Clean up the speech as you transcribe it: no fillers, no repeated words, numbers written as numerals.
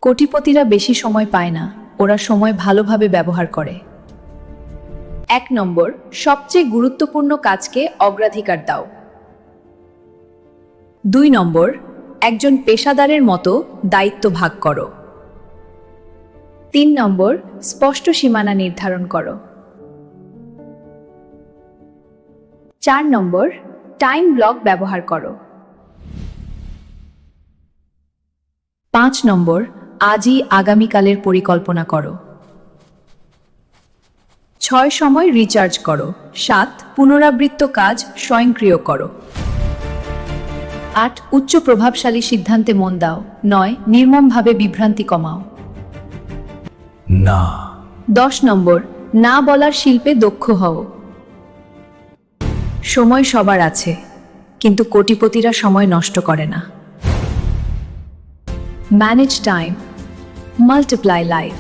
কোটিপতিরা বেশি সময় পায় না, ওরা সময় ভালোভাবে ব্যবহার করে। 1 নম্বর, সবচেয়ে গুরুত্বপূর্ণ কাজকে অগ্রাধিকার দাও। 2 নম্বর, একজন পেশাদারের মতো দায়িত্ব ভাগ করো। 3 নম্বর, স্পষ্ট সীমানা নির্ধারণ করো। 4 নম্বর, টাইম ব্লক ব্যবহার করো। 5 নম্বর, আজই আগামীকালের পরিকল্পনা করো। 6 সময় রিচার্জ করো। 7 পুনরাবৃত্ত কাজ স্বয়ংক্রিয় করো। 8 উচ্চ প্রভাবশালী সিদ্ধান্তে মন দাও। 9 নির্মমভাবে বিভ্রান্তি কমাও। না। 10 নম্বর, না বলার শিল্পে দক্ষ হও। সময় সবার আছে, কিন্তু কোটিপতিরা সময় নষ্ট করে না। Manage time, multiply life.